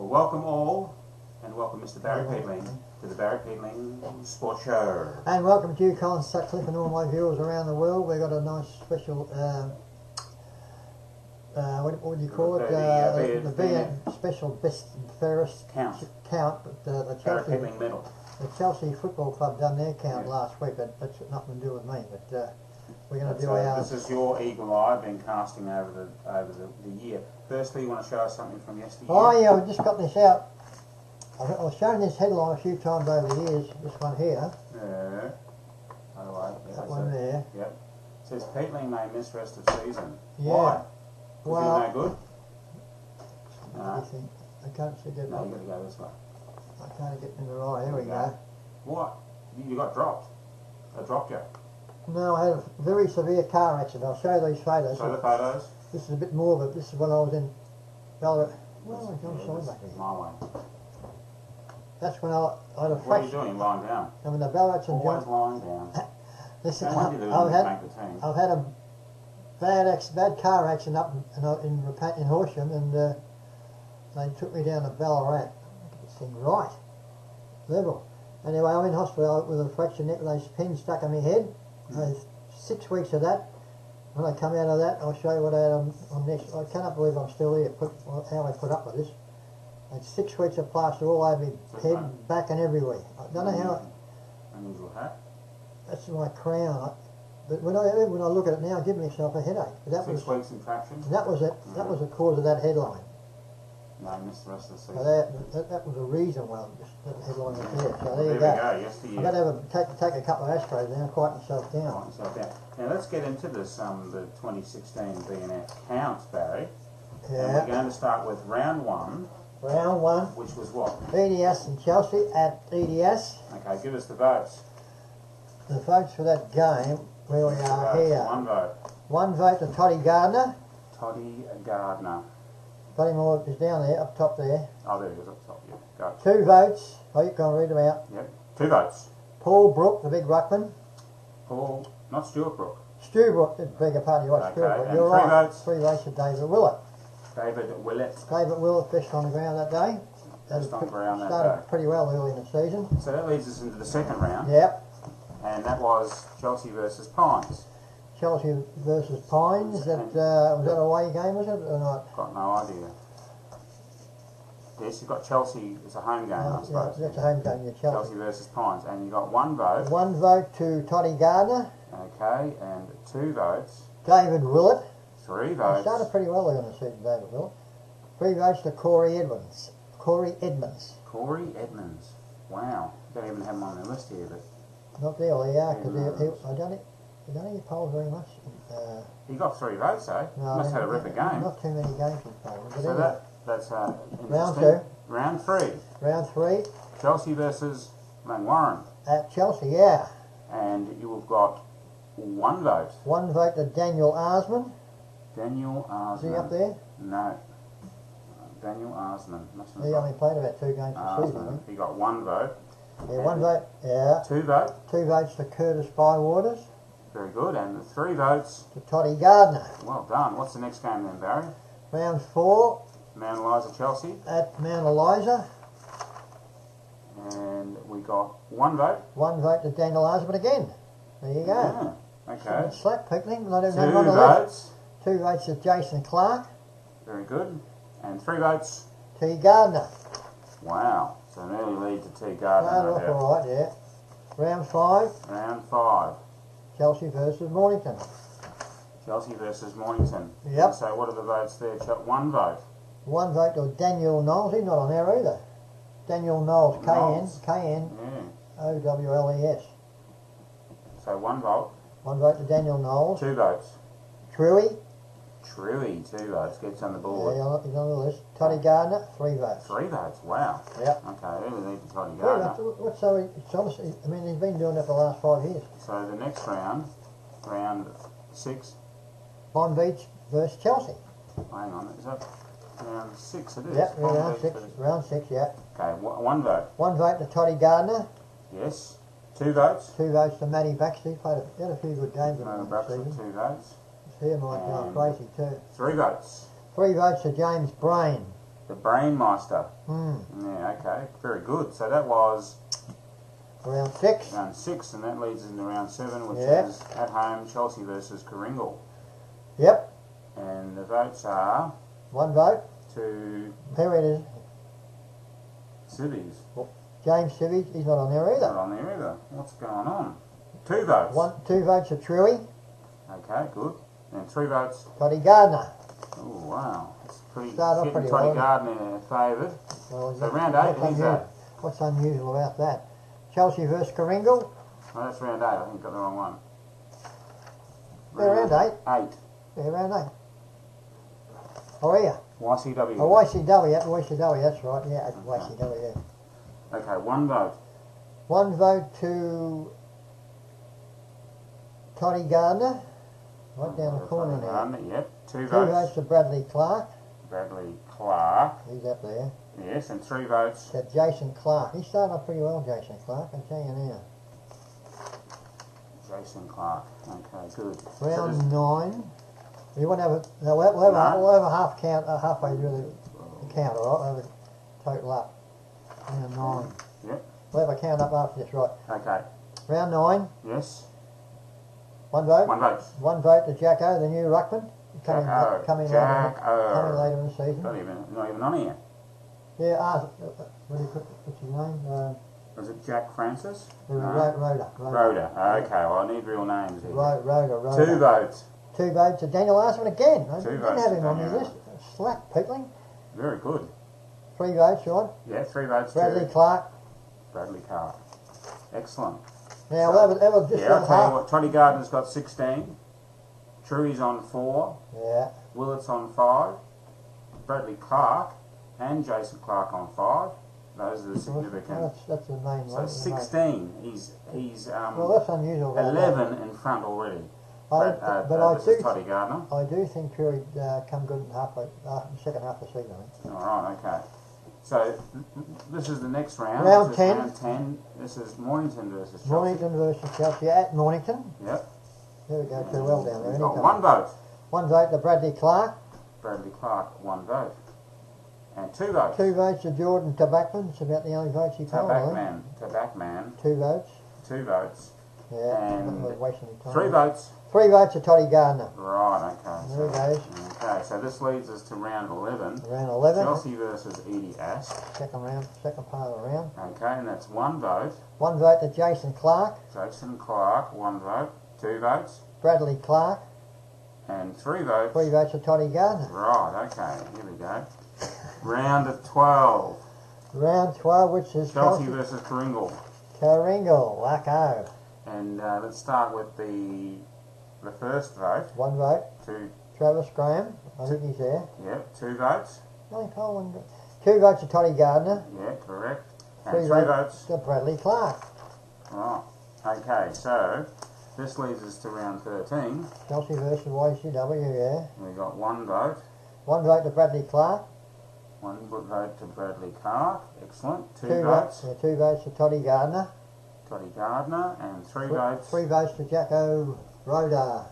Well, welcome all, and welcome Mr. Barry Peatling to the Barry Peatling Sports Show. And welcome to you, Colin Sutcliffe, and all my viewers around the world. We've got a nice special, what do you call it? The BN special best and fairest count. But the Chelsea Barry Peatling medal. The Chelsea Football Club done their count last week, but that's nothing to do with me. But we're going to do ours. This is your eagle eye been casting over the year. Firstly, you want to show us something from yesterday? Oh yeah, I've just got this out. I've shown this headline a few times over the years. This one here. Yeah. Oh, that one there. Yep. It says Peatling may miss rest of season. Yeah. Why? Well, no good? No. I can't see that. No, you've got to go this way. I can't get in the right. Here we go. What? You got dropped. I dropped you. No, I had a very severe car accident. I'll show you these photos. Show the photos. This is a bit more of it. This is when I was in Ballarat. Well, I'm sorry back here. My way. That's when I had a fracture. What are you doing? Lying down? I'm in the Ballarat and always lying down. Listen, I've had a bad car accident up in Horsham, and they took me down to Ballarat. Get this thing right, level. Anyway, I'm in hospital with a fractured neck with those pins stuck in my head. 6 weeks of that. When I come out of that, I'll show you what I had on next. I cannot believe I'm still here. How I put up with this. I had 6 weeks of plaster all over my head, back and everywhere. I don't know how. Unusual hat. That's my crown. But when I look at it now, I give myself a headache. But that 6 weeks in traction. That was it. That was the cause of that headline. No, missed the rest of the season. So that was the reason why that headline was there. So there you go. I've got to take a couple of aspirates now, quiet myself down. Now let's get into this, the 2016 BNF counts, Barry. Yeah. And we're going to start with round one. Round one. Which was what? EDS and Chelsea at EDS. Okay, give us the votes. The votes for that game, where we are here. One vote. One vote to Toddy Gardner. Toddy Gardner. Moore is down there, up top there. Oh, there he is, up top, yeah. Go. 2 votes. Oh, you can read them out. Yep. 2 votes. Paul Brook, the big ruckman. Paul, not Stuart Brook. Stu Brook, beg your pardon, Stuart Brook. And you're 3 right. votes. 3 votes to David Willett. David Willett. David Willett, best on the ground that day. Best on the ground that day. Started pretty well early in the season. So that leads us into the second round. Yep. And that was Chelsea versus Pines. Chelsea versus Pines. Was that a away game, was it, or not? Got no idea. Yes, you've got Chelsea as a home game, I suppose. Yeah, that's a home game, yeah, Chelsea versus Pines. And you got 1 vote. 1 vote to Toddy Gardner. Okay, and 2 votes. David Willett. 3 votes. He started pretty well early in the season, David Willett. 3 votes to Corey Edmonds. Corey Edmonds. Wow. Don't even have him on the list here, but... Not there, well, yeah, because I don't think he polled very much. He got 3 votes, though. No, Must have had a ripper game. Not too many games in Poland. So that's round 2. Round 3. Round 3. Chelsea versus Langwarrin. At Chelsea, yeah. And you've got 1 vote. 1 vote to Daniel Arsman. Daniel Arsman. Is he up there? No. Daniel Arsman. He only played about 2 games this season. He got 1 vote. Yeah, 1 vote. Yeah. 2 votes. 2 votes to Curtis Bywaters. Very good. And 3 votes to Toddy Gardner. Well done. What's the next game then, Barry? Round 4. Mount Eliza Chelsea. At Mount Eliza. And we got 1 vote. 1 vote to Daniel Arsman again. There you go. Yeah. Okay. Slack Peatling. Not even 2 votes. 2 votes to Jason Clark. Very good. And 3 votes. T. Gardner. Wow. So an early lead to T. Gardner. Started off alright, yeah. Round 5. Round 5. Chelsea versus Mornington. Chelsea versus Mornington. Yep. So what are the votes there? 1 vote. 1 vote to Daniel Knowles. He's not on there either. Daniel Knowles. K-N-O-W-L-E-S. So 1 vote. 1 vote to Daniel Knowles. 2 votes. Truey. 2 votes. Gets on the board. Yeah, he's on the list. Toddy Gardner. 3 votes. 3 votes. Wow. Yep. Okay, early lead to Toddy Gardner. It's honestly, I mean, he's been doing that for the last 5 years. So the next round, round 6. Bond Beach versus Chelsea. Hang on, is that round 6? It is. Yep, round 6. Round 6, yeah. Okay, 1 vote. 1 vote to Toddy Gardner. Yes. 2 votes. 2 votes to Matty Baxter. He had a few good games in the season. 2 votes. He might go crazy too. 3 votes. 3 votes to James Brain. The Brainmeister. Mm. Yeah, okay, very good. So that was Round 6. round 6, and that leads into round 7, which Yeah. is at home Chelsea versus Kringle. Yep. And the votes are 1 vote. to Here it is. Civvies. James Civvies, he's not on there Not either. on there either. What's going on? 2 votes. 2 votes for Truey. Okay, good. And 3 votes. Toddy Gardner. Oh wow, it's pretty. Started off Getting pretty Toddy well. Gardner favoured. Well, So round 8, who's that? What's unusual about that? Chelsea versus Kringle. Oh, that's round 8. I think I got the wrong one. Yeah, round 8. 8. Yeah, round 8. Oh, yeah. YCW. Oh, YCW, that's YCW, that's right. Yeah, it's YCW, yeah. Okay, 1 vote. 1 vote to Toddy Gardner. Right down the corner Toddy there. Gardner, yep. 2 2 votes. votes to Bradley Clark. Bradley Clark. He's up there. Yes, and 3 votes. To Jason Clark. He started off pretty well, Jason Clark, I'll tell you now. Jason Clark. Okay, good. Round 9. You want to have a... No, we'll have a half count, halfway through the count, alright? We'll have a total up. Round 9. Yep. We'll have a count up after this, right? Okay. Round 9. Yes. 1 vote. 1 vote. 1 vote to Jacko, the new ruckman. Coming later in the season. Not even on here. Yeah, what's his name? Was it Jack Francis? Rhoda. Rhoda. Okay, well I need real names here. Rhoda. 2 votes. 2 votes to Daniel Arsman again. I 2 didn't votes have to him on your Daniel. list. Slack, Peatling. Very good. 3 votes, Sean. Yeah, 3 votes Bradley to Clark. Bradley Clark. Excellent. Now, we'll have just Yeah, I'll tell you half. what, Toddy Gardner's got 16. Truey's on 4. Yeah. Willett's on 5. Bradley Clark and Jason Clark on 5. Those are the significant. That's the main So one. 16. He's Well, that's unusual. About 11 in front already. But This is Toddy Gardner. I do think Truey come good in the second half of the season. I think. All right, okay. So this is the next round. Round This is 10. Round 10. This is Mornington versus Chelsea. Mornington versus Chelsea at Mornington. Yep. There we go, too well down there. We've got Anytime. 1 vote. 1 vote to Bradley Clark. Bradley Clark, 1 vote. And 2 votes. 2 votes to Jordan Tabakman. It's about the only votes he polled. Tabakman, 2 votes. 2 votes. Yeah, And we're wasting time. 3 votes. 3 votes to Toddy Gardner. Right, okay. There he goes. Okay, so this leads us to round 11. Round 11. Chelsea versus Edie Ask. Second part of the round. Okay, and that's 1 vote. 1 vote to Jason Clark. Jason Clark, 1 vote. 2 votes. Bradley Clark. And 3 votes. 3 votes to Toddy Gardner. Right, okay, here we go. Round of 12. Round 12, which is Chelsea versus Kringle. Kringle, wacko. And let's start with the first vote. 1 vote. To, Travis Graham. I think he's there. yep, 2 votes. Only poll 1 vote. 2 votes to Toddy Gardner. Yeah, correct. 3 And 3 votes. to Bradley Clark. Right. Okay, so this leads us to round 13. Chelsea versus YCW, yeah. We've got 1 vote. 1 vote to Bradley Clark. 1 vote to Bradley Clark. Excellent. 2 2 votes. 2 votes to Toddy Gardner. Toddy Gardner. And 3 votes. 3 votes to Jacko Rhoda.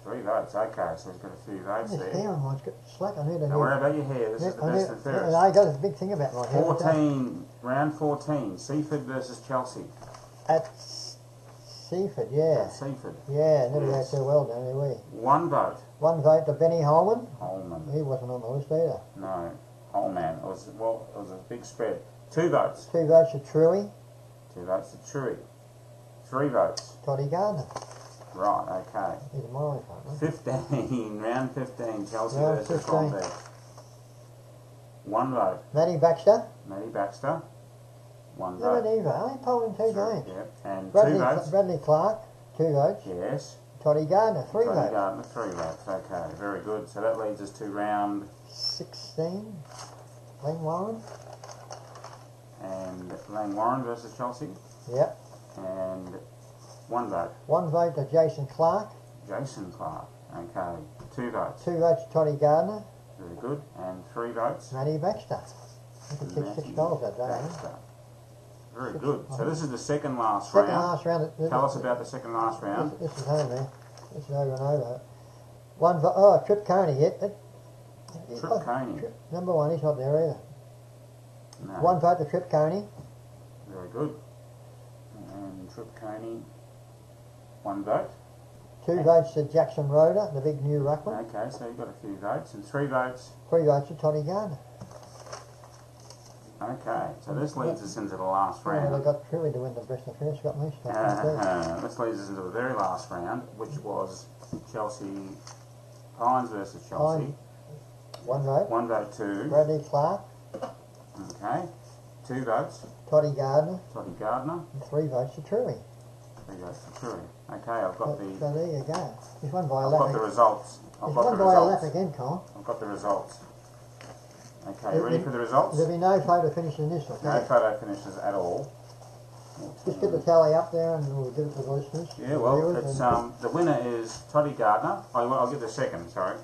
3 votes. Okay, so he's got a few votes This there. hair on mine's got slack. I need a Now, worry about your hair. This is the best and fairest. I got a big thing about my hair. 14. Round 14. Seaford versus Chelsea. At Seaford, yeah. Seaford. Yeah, never Yes. go so well down there, we. 1 vote. 1 vote to Benny Holman. Holman. He wasn't on the list either. No. Holman. It was a big spread. 2 votes. 2 votes to Truey. 2 votes to Truey. 3 votes. Toddy Gardner. Right, okay. He's a mile front, 15. Round 15. Chelsea Round versus 15. Clonbeck. 1 vote. Matty Baxter. Matty Baxter. 1 Never vote. either. Only polling 2 games. Yep. And 2 votes. Bradley Clark. 2 votes. Yes. Toddy Gardner. 3 Tony votes. Gardner, 3 votes. Okay, very good. So that leads us to round 16. Glen Warren. and Lang Warren versus Chelsea. Yep. And 1 vote. 1 vote to Jason Clark. Jason Clark. Okay, 2 votes. 2 votes to Toddy Gardner. Very good. And 3 votes. Matty Baxter. He could kick 6 goals that day. Baxter. Very good. So this is the second last Second round. last round. Tell us about the second last round. This is home there. This is over and over. 1 vote. Oh, Trip Coney. Trip Coney. Number 1, he's not there either. No. 1 vote to Trip Coney. Very good. And Trip Coney, 1 vote. 2 votes to Jackson Rhoda, the big new ruckman. Okay, so you've got a few votes. And 3 votes. 3 votes to Toddy Gardner. Okay, so this leads us into the last Yeah, round. they got Truly to win the best and fairest, got me stuck. This leads us into the very last round, which was Chelsea Pines versus Chelsea. 1 vote. 1 vote to Bradley Clark, okay. 2 votes, Toddy Gardner, Toddy Gardner. and 3 votes to Truly. 3 votes to Truly. Okay, I've got So the there you go. He's won by a I've lap. got the results. I've He's got won the by a lap results. again, Colin. I've got the results. Okay, you ready for the results? There'll be no photo finish in this, No okay? photo finishes at all. Just get the tally up there and we'll give it to the listeners. Yeah, the well, viewers, it's and the winner is Toddy Gardner. I'll give the second. Sorry,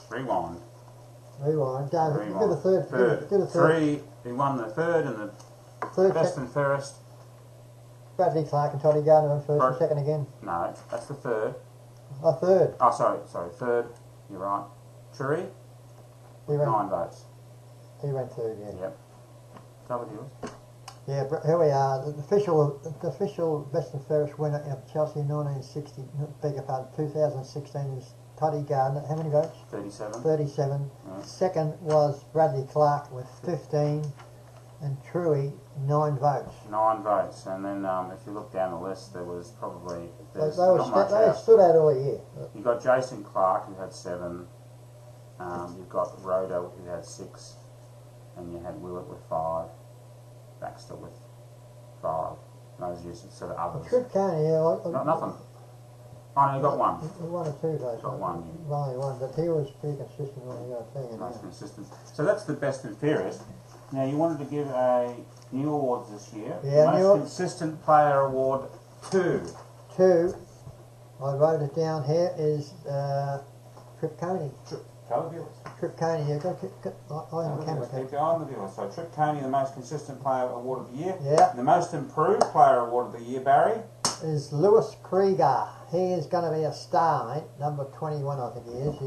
rewind. rewind. David, Rewind. give a third. Third. Give a third. 3. He won the third and the Third best and fairest. Bradley Clark and Toddy Gardner went first and second again. No, that's the third. A third. Oh, sorry, third. You're right. Churi, He went, 9 votes. he went third, yeah. Yep. Tell the viewers. Yeah, but here we are. The official best and fairest winner of Chelsea 1960, beg your pardon, 2016 is Toddy Gardner. How many votes? 37. 37. Yeah. Second was Bradley Clark with 15, and Truey 9 votes. 9 votes. And then if you look down the list, there was probably They, there's they, were not much they out. stood out all year. You got Jason Clark who had 7. You've got Rhoda who had 6, and you had Willett with 5. Baxter with 5. Those are just sort of others. Trip Coney, yeah, Not nothing. Oh no, you got 1. He won or 2 votes. Got 1, yeah. Only 1, but he was pretty consistent when he got a thing. Nice consistent. So that's the best and fairest. Now you wanted to give a new awards this year. Yeah, Most new- consistent player award 2. 2, I wrote it down here, is Trip Coney. Tell the viewers. Trip Coney, yeah, go on the camera. Keep going the viewers. So Trip Coney, the most consistent player award of the year. Yeah. The most improved player award of the year, Barry. Is Lewis Krieger. He is going to be a star, mate. Number 21, I think he is.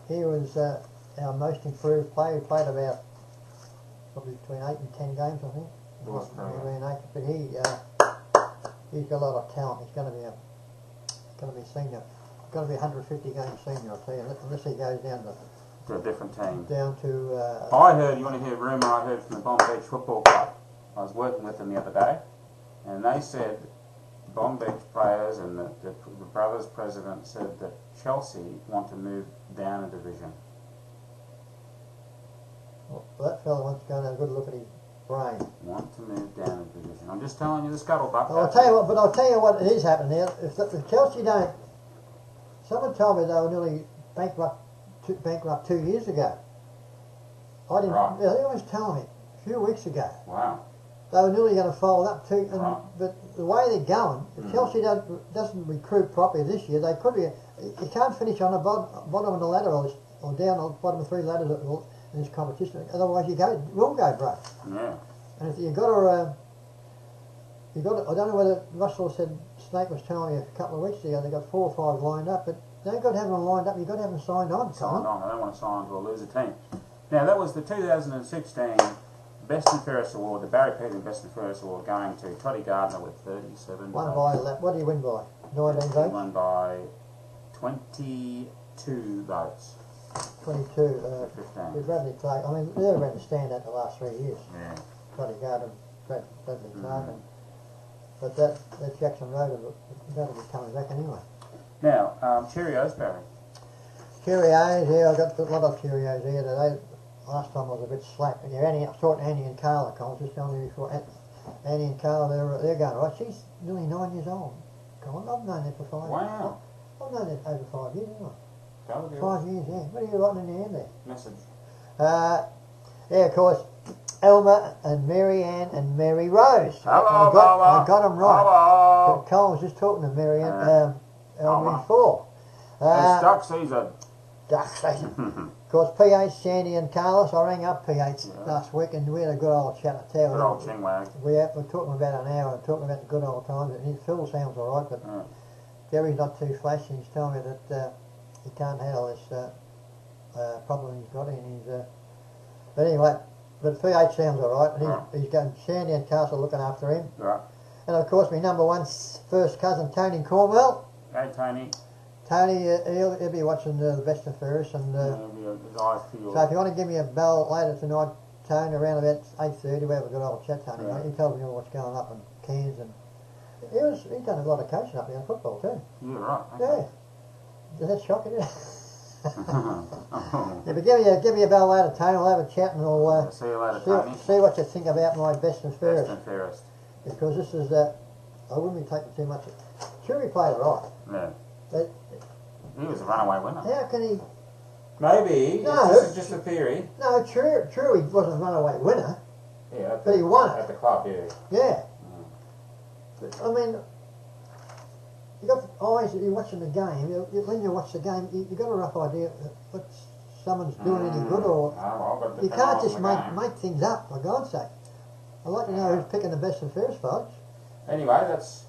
He was our most improved player. He played about probably between 8 and 10 games, I think. Lewis Krieger. Maybe an 8, but he's got a lot of talent. He's going to be senior. Going to be 150 game senior, I'll tell you, unless he goes down To a different team. to. I heard, you want to hear a rumour I heard from the Bomb Beach Football Club. I was working with them the other day, and they said, the Bomb Beach players and the brothers president said that Chelsea want to move down a division. Well, that fella wants to go and have a good look at his brain. Want to move down a division. I'm just telling you the scuttlebutt. I'll tell you what it is happening here. If Chelsea don't, someone told me they were nearly bankrupt 2 years ago. I didn't. Right. They always tell me a few weeks ago. Wow. They were nearly going to fold up too. And, Right. But the way they're going, if Chelsea doesn't recruit properly this year, they could be. You can't finish on the bottom of the ladder or down on the bottom of 3 ladders in this competition. Otherwise, you will go broke. Yeah. And if you got to, I don't know whether Russell said, Snake was telling me a couple of weeks ago, they got 4 or 5 lined up, but they ain't got to have them lined up, you've got to have them signed on, Signed Colin. on. I don't want to sign on to a loser team. Now, that was the 2016 Best and Fairest Award, the Barry Peatling Best and Fairest Award, going to Toddy Gardner with 37 One votes. by a lap. What do you win by? 19 He votes? won by 22 votes. 22. To 15. With Bradley Clark, I mean, they've been to stand out the last 3 years. Yeah. Toddy Gardner, Bradley Clark, but that Jackson Road, that'll be coming back anyway. Now, Cheerios, Barry. Cheerios, yeah, I got a lot of Cheerios here today. Last time I was a bit slack. But yeah, I saw Annie and Carla, I was just telling you before. Annie and Carla, they're going right. She's nearly 9 years old. Colin, I've known her for 5 years. Wow. I've known her over 5 years, haven't I? Tell the viewers. 5 years, yeah. What are you writing in the end there? Message. Yeah, of course, Elma and Mary Ann and Mary Rose. Hello, I got them right. Hello. But Colin was just talking to Mary Ann Elma. before. It's duck season. Duck season. Of course, PH, Sandy and Carlos, I rang up PH last week and we had a good old chat at town. Good old chinwag. We're talking about an hour and talking about the good old times, and Phil sounds alright, but Jerry's not too flashy. He's telling me that he can't handle this problem he's got in his... but anyway, But PH sounds alright, and Right. he's going to Sandown Castle looking after him. Right. And of course, my number one first cousin, Tony Cornwell. Hey, Tony. Tony, he'll be watching the best of Ferris, and His eyes peeled. so if you want to give me a bell later tonight, Tony, around about 8:30, we have a good old chat, Tony. Yeah. He tells me all what's going up in Cairns, and he's done a lot of coaching up there in football too. Yeah, right. Okay. Yeah. Is that shocking? Yeah. Oh. Yeah, but give me a bell later, Tony. We'll have a chat, and we'll See you later, Tony. see what you think about my best and Best fairest. and fairest. Because this is I wouldn't be taking too much. Sure, he played right. Yeah. But He was a runaway winner. how can he? Maybe. No. This is just a theory. No, true. He wasn't a runaway winner. Yeah. But he won it. At the club, yeah. Yeah. But, I mean, you got eyes. You're watching the game. When you watch the game, you got a rough idea what someone's doing any good, or you can't just make things up. For God's sake, I'd like to know who's picking the best and fairest, folks. Anyway, that's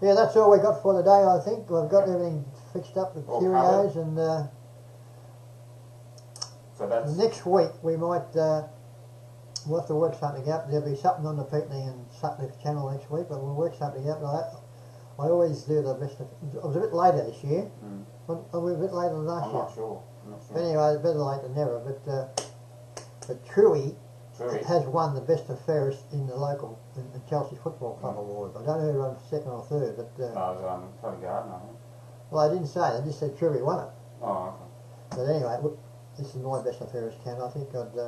Yeah, that's all we got for the day. I think we've got everything fixed up with All Cheerios, and so that's next week we might we'll have to work something out. There'll be something on the Peatling and Sutcliffe channel next week, but we'll work something out. I always do the best of. I was a bit later this year. Are we a bit later than last I'm year? not sure. But anyway, better late than never. But Truey True. has won the best and fairest in the local in Chelsea Football Club award. I don't know who won second or third, but No, it was Tony Gardner, I think. well, I didn't say. I just said Truey won it. Oh, okay. But anyway, this is my best and fairest count. I think I think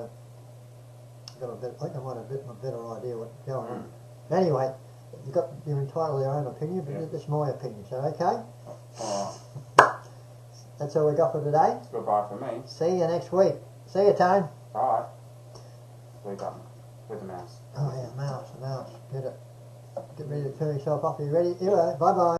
I might have a better idea what's going on. Anyway, you're entitled to your own opinion, but Yeah. that's my opinion. So okay, Alright. that's all we got for today. Goodbye for me. See you next week. See you, Tone. Bye. Play button. With the mouse. Oh yeah, mouse. Get ready to turn yourself off. Are you ready? Bye bye.